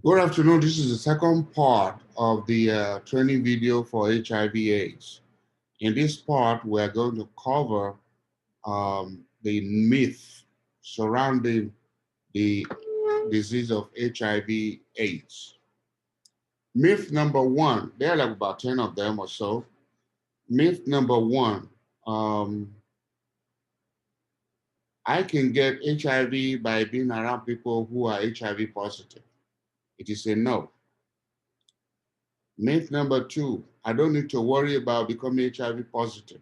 Good afternoon. This is the second part of the training video for HIV/AIDS. In this part, we're going to cover the myth surrounding the disease of HIV/AIDS. Myth number one, there are like about 10 of them or so. Myth number one, um, I can get HIV by being around people who are HIV positive. It is a no. Myth number two, I don't need to worry about becoming HIV positive.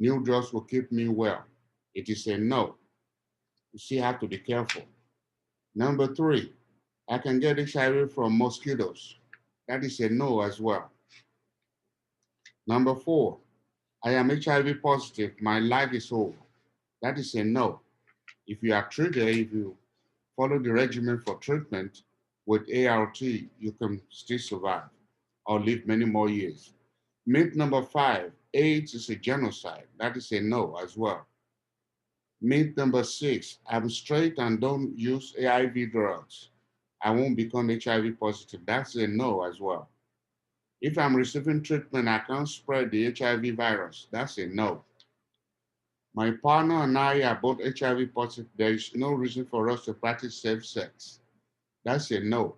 New drugs will keep me well. It is a no. You still have to be careful. Number three, I can get HIV from mosquitoes. That is a no as well. Number four, I am HIV positive. My life is over. That is a no. If you are treated, if you follow the regimen for treatment with ART, you can still survive or live many more years. Myth number five, AIDS is a genocide. That is a no as well. Myth number six, I'm straight and don't use AIV drugs. I won't become HIV positive. That's a no as well. If I'm receiving treatment, I can't spread the HIV virus. That's a no. My partner and I are both HIV positive. There is no reason for us to practice safe sex. That's a no.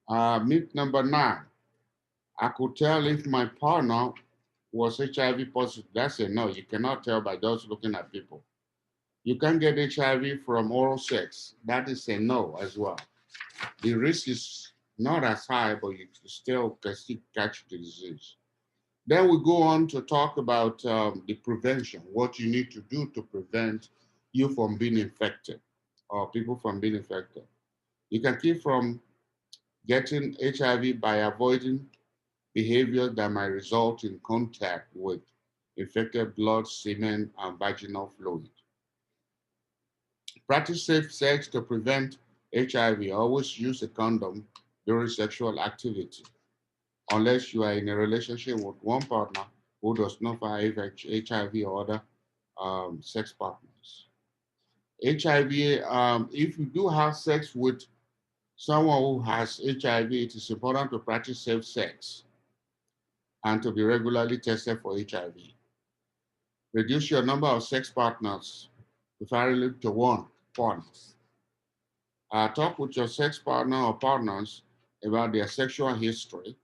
Myth number nine, I could tell if my partner was HIV positive. That's a no. You cannot tell by just looking at people. You can get HIV from oral sex. That is a no as well. The risk is not as high, but you can still catch the disease. Then we go on to talk about the prevention, what you need to do to prevent you from being infected or people from being infected. You can keep from getting HIV by avoiding behaviors that might result in contact with infected blood, semen, and vaginal fluid. Practice safe sex to prevent HIV. Always use a condom during sexual activity, unless you are in a relationship with one partner who does not have HIV or other sex partners. HIV, if you do have sex with someone who has HIV, it is important to practice safe sex and to be regularly tested for HIV. Reduce your number of sex partners, preferably to one partner. Talk with your sex partner or partners about their sexual history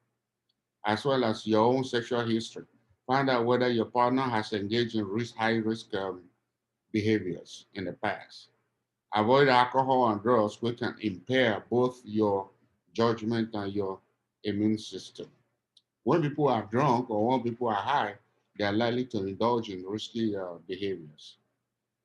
as well as your own sexual history. Find out whether your partner has engaged in high risk behaviors in the past. Avoid alcohol and drugs, which can impair both your judgment and your immune system. When people are drunk or when people are high, they are likely to indulge in risky behaviors.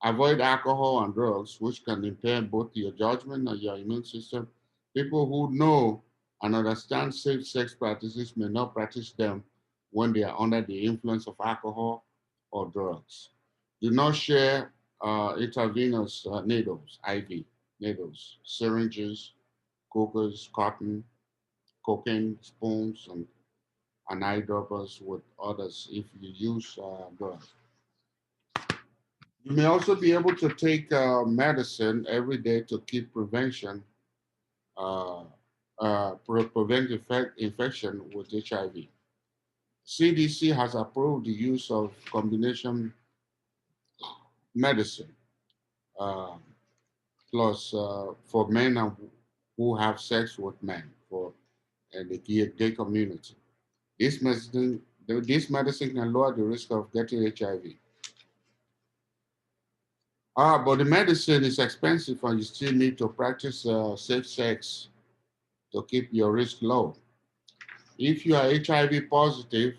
Avoid alcohol and drugs, which can impair both your judgment and your immune system. People who know and understand safe sex practices may not practice them when they are under the influence of alcohol or drugs. Do not share intravenous needles, IV needles, syringes, cookers, cotton, cocaine spoons, and eyedroppers with others if you use drugs. You may also be able to take medicine every day to keep prevention, uh, prevent infection with HIV. CDC has approved the use of combination medicine uh, plus for men who have sex with men for the gay community. This medicine can lower the risk of getting HIV. But the medicine is expensive and you still need to practice safe sex to keep your risk low. If you are HIV positive,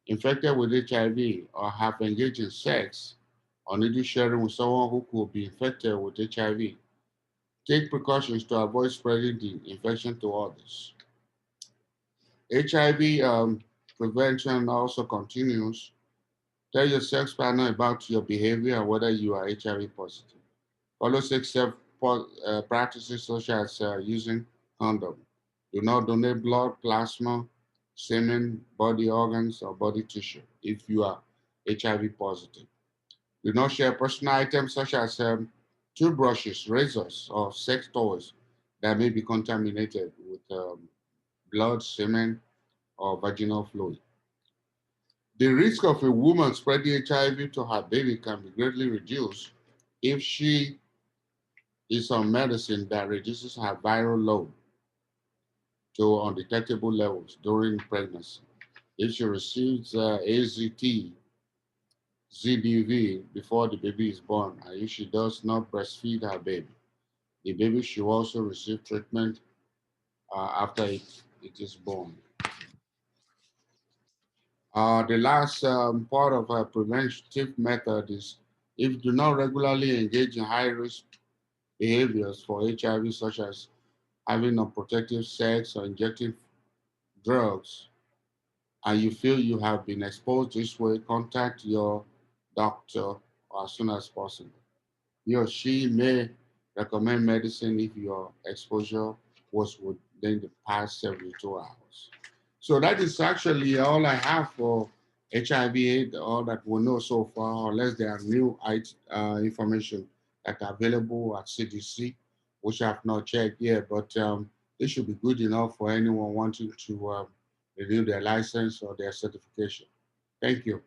infected with HIV, or have engaged in sex or needed sharing with someone who could be infected with HIV, take precautions to avoid spreading the infection to others. HIV prevention also continues. Tell your sex partner about your behavior and whether you are HIV positive. Follow safe practices such as using condom. Do not donate blood, plasma, semen, body organs, or body tissue if you are HIV positive. Do not share personal items such as toothbrushes, razors, or sex toys that may be contaminated with blood, semen, or vaginal fluid. The risk of a woman spreading HIV to her baby can be greatly reduced if she is on medicine that reduces her viral load to undetectable levels during pregnancy. If she receives AZT, ZBV before the baby is born, and if she does not breastfeed her baby, the baby should also receive treatment after it is born. The last part of our preventive method is if you do not regularly engage in high risk behaviors for HIV, such as having unprotected sex or injecting drugs, and you feel you have been exposed this way, contact your doctor as soon as possible. He or she may recommend medicine if your exposure was within the past 72 hours. So that is actually all I have for HIV/AIDS, all that we know so far, unless there are new information that are available at CDC, which I have not checked yet, but this should be good enough for anyone wanting to renew their license or their certification. Thank you.